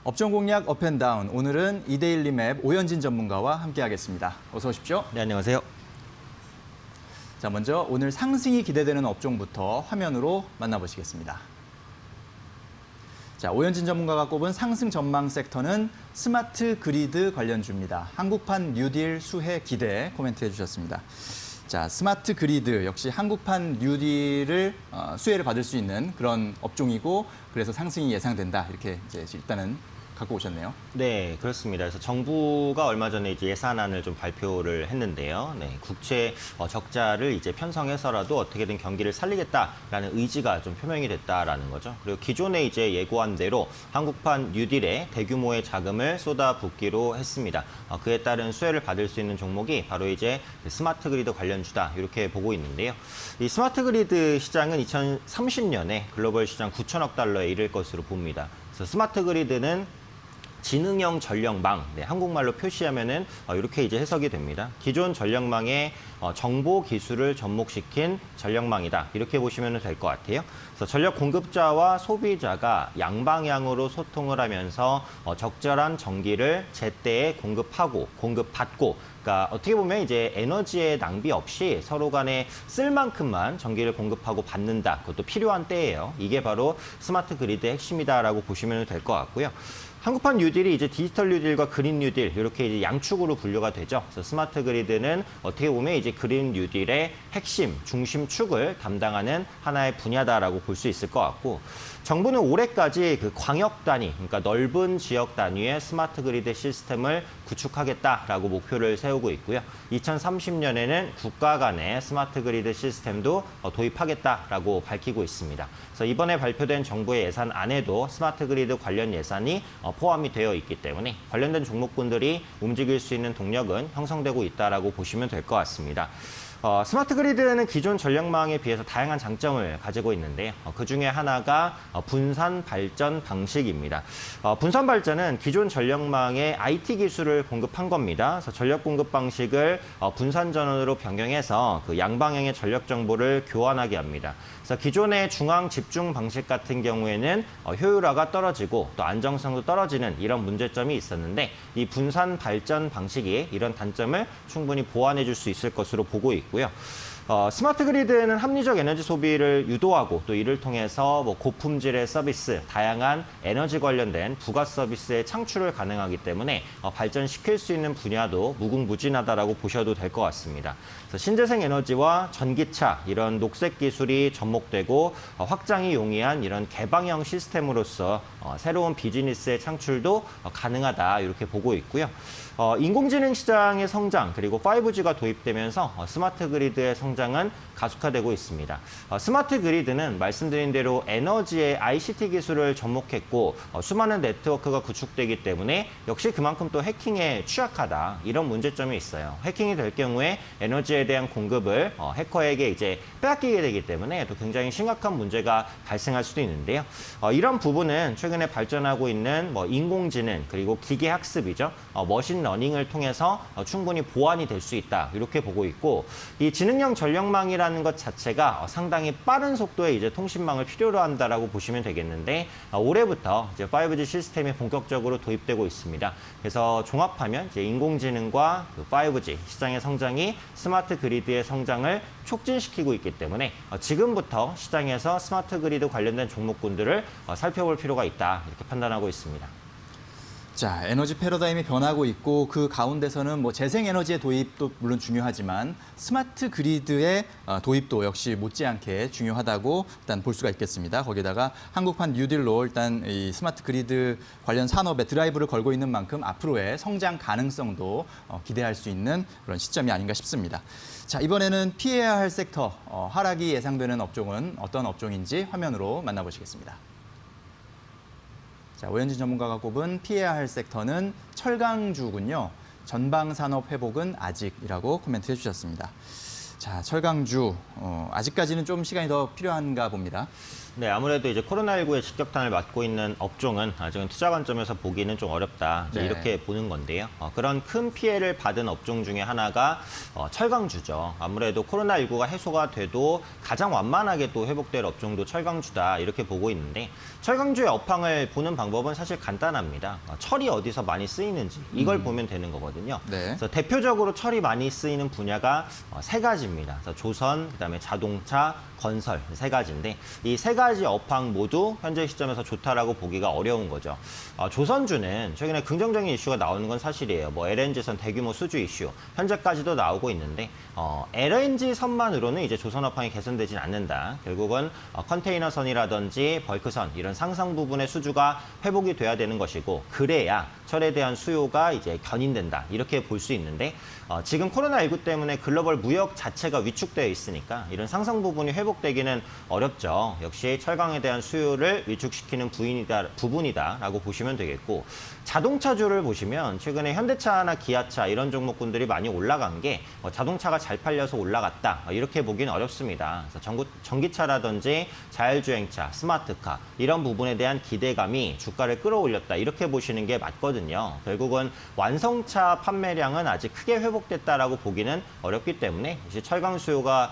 업종 공략 업앤다운, 오늘은 이데일리맵 오현진 전문가와 함께하겠습니다. 어서 오십시오. 네, 안녕하세요. 자, 먼저 오늘 상승이 기대되는 업종부터 화면으로 만나보시겠습니다. 자, 오현진 전문가가 꼽은 상승 전망 섹터는 스마트 그리드 관련주입니다. 한국판 뉴딜 수혜 기대 코멘트해 주셨습니다. 자, 스마트 그리드 역시 한국판 뉴딜을 수혜를 받을 수 있는 그런 업종이고 그래서 상승이 예상된다. 이렇게 이제 일단은 갖고 오셨네요. 네, 그렇습니다. 그래서 정부가 얼마 전에 이제 예산안을 좀 발표를 했는데요. 네, 국채 적자를 이제 편성해서라도 어떻게든 경기를 살리겠다라는 의지가 좀 표명이 됐다라는 거죠. 그리고 기존에 이제 예고한 대로 한국판 뉴딜에 대규모의 자금을 쏟아붓기로 했습니다. 그에 따른 수혜를 받을 수 있는 종목이 바로 이제 스마트 그리드 관련주다 이렇게 보고 있는데요. 이 스마트 그리드 시장은 2030년에 글로벌 시장 9천억 달러에 이를 것으로 봅니다. 그래서 스마트 그리드는 지능형 전력망, 네, 한국말로 표시하면은 이렇게 이제 해석이 됩니다. 기존 전력망에 정보 기술을 접목시킨 전력망이다. 이렇게 보시면 될 것 같아요. 그래서 전력 공급자와 소비자가 양방향으로 소통을 하면서 적절한 전기를 제때에 공급하고 공급받고, 그러니까 어떻게 보면 이제 에너지의 낭비 없이 서로 간에 쓸 만큼만 전기를 공급하고 받는다. 그것도 필요한 때예요. 이게 바로 스마트 그리드의 핵심이다라고 보시면 될 것 같고요. 한국판 뉴딜이 이제 디지털 뉴딜과 그린 뉴딜 이렇게 이제 양축으로 분류가 되죠. 그래서 스마트 그리드는 어떻게 보면 이제 그린 뉴딜의 핵심, 중심축을 담당하는 하나의 분야다라고 볼 수 있을 것 같고, 정부는 올해까지 그 광역 단위, 그러니까 넓은 지역 단위의 스마트 그리드 시스템을 구축하겠다라고 목표를 세우고 있고요. 2030년에는 국가 간의 스마트 그리드 시스템도 도입하겠다라고 밝히고 있습니다. 그래서 이번에 발표된 정부의 예산안에도 스마트 그리드 관련 예산이 포함이 되어 있기 때문에 관련된 종목군들이 움직일 수 있는 동력은 형성되고 있다라고 보시면 될 것 같습니다. 스마트 그리드는 기존 전력망에 비해서 다양한 장점을 가지고 있는데 그중에 하나가 분산 발전 방식입니다. 분산 발전은 기존 전력망에 IT 기술을 공급한 겁니다. 그래서 전력 공급 방식을 분산 전원으로 변경해서 그 양방향의 전력 정보를 교환하게 합니다. 그래서 기존의 중앙 집중 방식 같은 경우에는 효율화가 떨어지고 또 안정성도 떨어지는 이런 문제점이 있었는데, 이 분산 발전 방식이 이런 단점을 충분히 보완해 줄 수 있을 것으로 보고 있고요. 스마트 그리드는 합리적 에너지 소비를 유도하고 또 이를 통해서 뭐 고품질의 서비스, 다양한 에너지 관련된 부가 서비스의 창출을 가능하기 때문에 발전시킬 수 있는 분야도 무궁무진하다라고 보셔도 될 것 같습니다. 그래서 신재생 에너지와 전기차 이런 녹색 기술이 접목되고 확장이 용이한 이런 개방형 시스템으로서 새로운 비즈니스의 창출도 가능하다 이렇게 보고 있고요. 인공지능 시장의 성장 그리고 5G가 도입되면서 스마트 그리드의 성장은 가속화되고 있습니다. 스마트 그리드는 말씀드린 대로 에너지의 ICT 기술을 접목했고 수많은 네트워크가 구축되기 때문에 역시 그만큼 또 해킹에 취약하다 이런 문제점이 있어요. 해킹이 될 경우에 에너지에 대한 공급을 해커에게 이제 빼앗기게 되기 때문에 또 굉장히 심각한 문제가 발생할 수도 있는데요. 이런 부분은 최근에 발전하고 있는 인공지능 그리고 기계 학습이죠. 머신 러닝을 통해서 충분히 보완이 될 수 있다 이렇게 보고 있고, 이 지능형 전력망이라는 것 자체가 상당히 빠른 속도의 이제 통신망을 필요로 한다라고 보시면 되겠는데, 올해부터 이제 5G 시스템이 본격적으로 도입되고 있습니다. 그래서 종합하면 이제 인공지능과 그 5G 시장의 성장이 스마트 그리드의 성장을 촉진시키고 있기 때문에 지금부터 시장에서 스마트 그리드 관련된 종목군들을 살펴볼 필요가 있다 이렇게 판단하고 있습니다. 자, 에너지 패러다임이 변하고 있고 그 가운데서는 뭐 재생에너지의 도입도 물론 중요하지만 스마트 그리드의 도입도 역시 못지않게 중요하다고 일단 볼 수가 있겠습니다. 거기다가 한국판 뉴딜로 일단 이 스마트 그리드 관련 산업에 드라이브를 걸고 있는 만큼 앞으로의 성장 가능성도 기대할 수 있는 그런 시점이 아닌가 싶습니다. 자, 이번에는 피해야 할 섹터, 하락이 예상되는 업종은 어떤 업종인지 화면으로 만나보시겠습니다. 자, 오현진 전문가가 꼽은 피해야 할 섹터는 철강주군요. 전방산업 회복은 아직이라고 코멘트해 주셨습니다. 자, 철강주, 아직까지는 좀 시간이 더 필요한가 봅니다. 네, 아무래도 이제 코로나19의 직격탄을 맞고 있는 업종은 아직은 투자 관점에서 보기는 좀 어렵다. 이제 네. 이렇게 보는 건데요. 그런 큰 피해를 받은 업종 중에 하나가 철강주죠. 아무래도 코로나19가 해소가 돼도 가장 완만하게 또 회복될 업종도 철강주다. 이렇게 보고 있는데 철강주의 업황을 보는 방법은 사실 간단합니다. 철이 어디서 많이 쓰이는지 이걸 보면 되는 거거든요. 네. 그래서 대표적으로 철이 많이 쓰이는 분야가 세 가지입니다. 그래서 조선, 그다음에 자동차, 건설 세 가지인데 이 세 가지 업황 모두 현재 시점에서 좋다라고 보기가 어려운 거죠. 조선주는 최근에 긍정적인 이슈가 나오는 건 사실이에요. 뭐 LNG선 대규모 수주 이슈 현재까지도 나오고 있는데 LNG선만으로는 이제 조선 업황이 개선되진 않는다. 결국은 컨테이너선이라든지 벌크선 이런 상상 부분의 수주가 회복이 돼야 되는 것이고 그래야 철에 대한 수요가 이제 견인된다. 이렇게 볼 수 있는데 지금 코로나19 때문에 글로벌 무역 자체가 위축되어 있으니까 이런 상상 부분이 회복되기는 어렵죠. 역시 철강에 대한 수요를 위축시키는 부분이다라고 보시면 되겠고 자동차주를 보시면 최근에 현대차나 기아차 이런 종목군들이 많이 올라간 게 자동차가 잘 팔려서 올라갔다. 이렇게 보기는 어렵습니다. 그래서 전기차라든지 자율주행차, 스마트카 이런 부분에 대한 기대감이 주가를 끌어올렸다. 이렇게 보시는 게 맞거든요. 결국은 완성차 판매량은 아직 크게 회복됐다라고 보기는 어렵기 때문에 이제 철강 수요가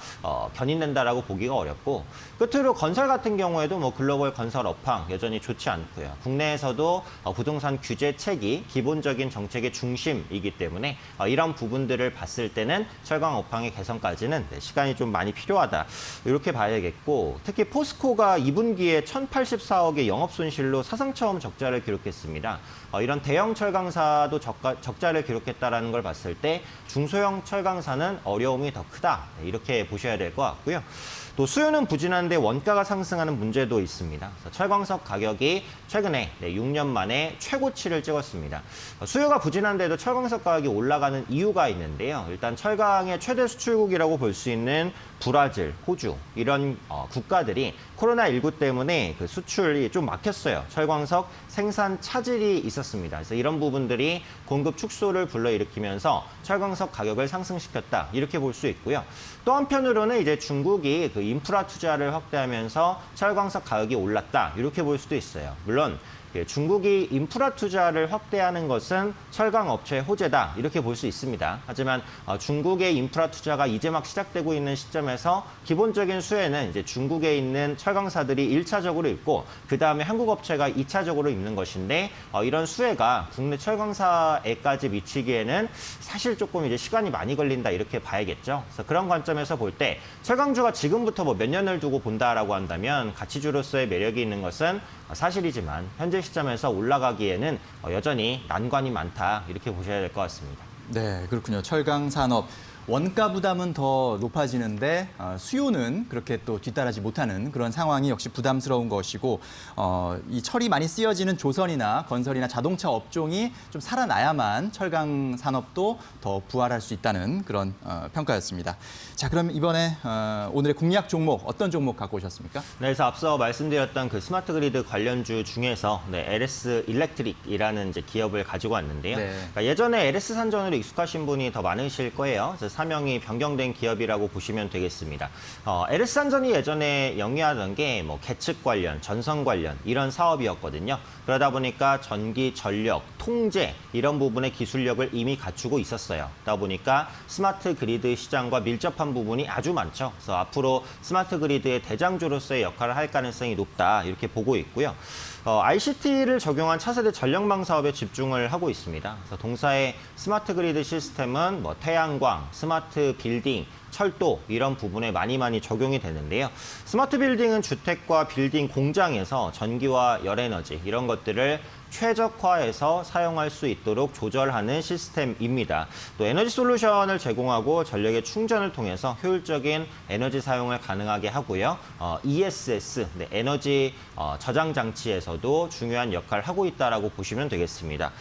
견인된다라고 보기가 어렵고 끝으로 건설 같은 경우에도 뭐 글로벌 건설 업황 여전히 좋지 않고요. 국내에서도 부동산 규제책이 기본적인 정책의 중심이기 때문에 이런 부분들을 봤을 때는 철강 업황의 개선까지는 시간이 좀 많이 필요하다. 이렇게 봐야겠고 특히 포스코가 2분기에 1,084억의 영업손실로 사상 처음 적자를 기록했습니다. 이런 대형 철강사도 적자를 기록했다는 걸 봤을 때 중소형 철강사는 어려움이 더 크다. 이렇게 보셔야 될 것 같고요. 또 수요는 부진한데 원가가 상승하는 문제도 있습니다. 철광석 가격이 최근에 6년 만에 최고치를 찍었습니다. 수요가 부진한데도 철광석 가격이 올라가는 이유가 있는데요. 일단 철강의 최대 수출국이라고 볼 수 있는 브라질, 호주 이런 국가들이 코로나19 때문에 그 수출이 좀 막혔어요. 철광석 생산 차질이 있었습니다. 그래서 이런 부분들이 공급 축소를 불러일으키면서 철광석 가격을 상승시켰다. 이렇게 볼 수 있고요. 또 한편으로는 이제 중국이 그 인프라 투자를 확대하면서 철광석 가격이 올랐다. 이렇게 볼 수도 있어요. 물론 중국이 인프라 투자를 확대하는 것은 철강 업체의 호재다 이렇게 볼 수 있습니다. 하지만 중국의 인프라 투자가 이제 막 시작되고 있는 시점에서 기본적인 수혜는 이제 중국에 있는 철강사들이 1차적으로 입고 그 다음에 한국 업체가 2차적으로 입는 것인데 이런 수혜가 국내 철강사에까지 미치기에는 사실 조금 이제 시간이 많이 걸린다 이렇게 봐야겠죠. 그래서 그런 관점에서 볼 때 철강주가 지금부터 뭐 몇 년을 두고 본다라고 한다면 가치주로서의 매력이 있는 것은 사실이지만 현재 시점에서 올라가기에는 여전히 난관이 많다 이렇게 보셔야 될 것 같습니다. 네, 그렇군요. 철강 산업 원가 부담은 더 높아지는데 수요는 그렇게 또 뒤따르지 못하는 그런 상황이 역시 부담스러운 것이고 이 철이 많이 쓰여지는 조선이나 건설이나 자동차 업종이 좀 살아나야만 철강 산업도 더 부활할 수 있다는 그런 평가였습니다. 자, 그럼 이번에 오늘의 공략 종목 어떤 종목 갖고 오셨습니까? 네, 그래서 앞서 말씀드렸던 그 스마트 그리드 관련주 중에서 LS 일렉트릭이라는 이제 기업을 가지고 왔는데요. 네. 그러니까 예전에 LS 산전으로 익숙하신 분이 더 많으실 거예요. 그래서 사명이 변경된 기업이라고 보시면 되겠습니다. LS 산전이 예전에 영위하던 게 뭐 계측 관련, 전선 관련 이런 사업이었거든요. 그러다 보니까 전기, 전력, 통제 이런 부분의 기술력을 이미 갖추고 있었어요. 그러다 보니까 스마트 그리드 시장과 밀접한 부분이 아주 많죠. 그래서 앞으로 스마트 그리드의 대장주로서의 역할을 할 가능성이 높다 이렇게 보고 있고요. ICT를 적용한 차세대 전력망 사업에 집중을 하고 있습니다. 그래서 동사의 스마트 그리드 시스템은 뭐 태양광, 스마트 빌딩, 철도 이런 부분에 많이 적용이 되는데요. 스마트 빌딩은 주택과 빌딩 공장에서 전기와 열에너지 이런 것들을 최적화해서 사용할 수 있도록 조절하는 시스템입니다. 또 에너지 솔루션을 제공하고 전력의 충전을 통해서 효율적인 에너지 사용을 가능하게 하고요. ESS, 에너지 저장 장치에서도 중요한 역할을 하고 있다고 보시면 되겠습니다.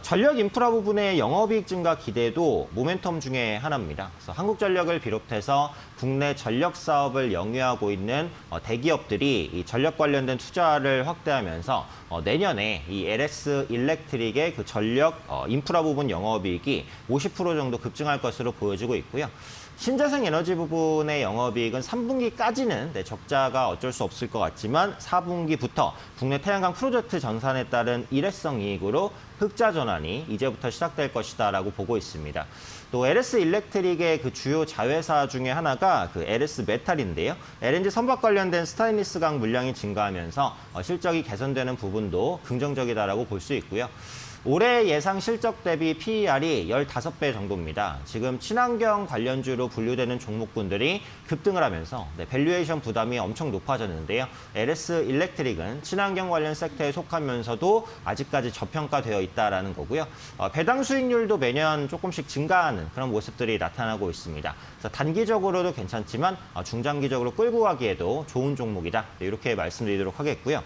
전력 인프라 부분의 영업이익 증가 기대도 모멘텀 중에 하나입니다. 그래서 한국전력을 비롯해서 국내 전력 사업을 영위하고 있는 대기업들이 이 전력 관련된 투자를 확대하면서 내년에 이 LS 일렉트릭의 그 전력 인프라 부분 영업이익이 50% 정도 급증할 것으로 보여지고 있고요. 신재생 에너지 부분의 영업이익은 3분기까지는 적자가 어쩔 수 없을 것 같지만 4분기부터 국내 태양광 프로젝트 전산에 따른 일회성 이익으로 흑자 전환이 이제부터 시작될 것이다라고 보고 있습니다. 또 LS 일렉트릭의 그 주요 자회사 중에 하나가 그 LS 메탈인데요. LNG 선박 관련된 스테인리스강 물량이 증가하면서 실적이 개선되는 부분도 긍정적이다라고 볼 수 있고요. 올해 예상 실적 대비 PER이 15배 정도입니다. 지금 친환경 관련주로 분류되는 종목군들이 급등을 하면서 밸류에이션 부담이 엄청 높아졌는데요. LS 일렉트릭은 친환경 관련 섹터에 속하면서도 아직까지 저평가되어 있다는 거고요. 배당 수익률도 매년 조금씩 증가하는 그런 모습들이 나타나고 있습니다. 그래서 단기적으로도 괜찮지만 중장기적으로 끌고 가기에도 좋은 종목이다. 이렇게 말씀드리도록 하겠고요.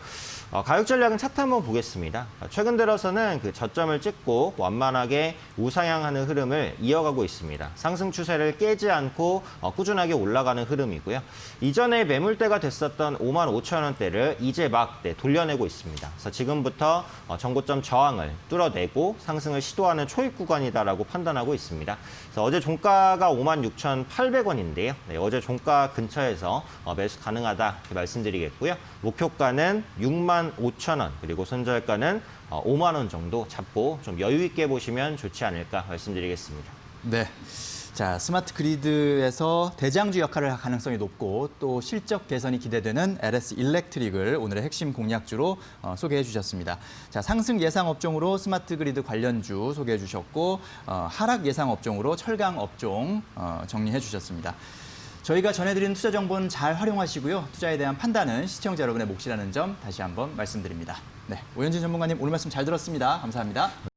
가격 전략은 차트 한번 보겠습니다. 최근 들어서는 그 저점을 찍고 완만하게 우상향하는 흐름을 이어가고 있습니다. 상승 추세를 깨지 않고 꾸준하게 올라가는 흐름이고요. 이전에 매물대가 됐었던 55,000원대를 이제 막 돌려내고 있습니다. 그래서 지금부터 전고점 저항을 뚫어내고 상승을 시도하는 초입 구간이다라고 판단하고 있습니다. 그래서 어제 종가가 56,800원인데요. 어제 종가 근처에서 매수 가능하다 이렇게 말씀드리겠고요. 목표가는 65,000원 그리고 손절가는 5만 원 정도 잡고 좀 여유 있게 보시면 좋지 않을까 말씀드리겠습니다. 네. 자, 스마트 그리드에서 대장주 역할을 할 가능성이 높고 또 실적 개선이 기대되는 LS 일렉트릭을 오늘의 핵심 공략주로 소개해 주셨습니다. 자, 상승 예상 업종으로 스마트 그리드 관련주 소개해 주셨고 하락 예상 업종으로 철강 업종 정리해 주셨습니다. 저희가 전해드리는 투자 정보는 잘 활용하시고요. 투자에 대한 판단은 시청자 여러분의 몫이라는 점 다시 한번 말씀드립니다. 네, 오현진 전문가님 오늘 말씀 잘 들었습니다. 감사합니다.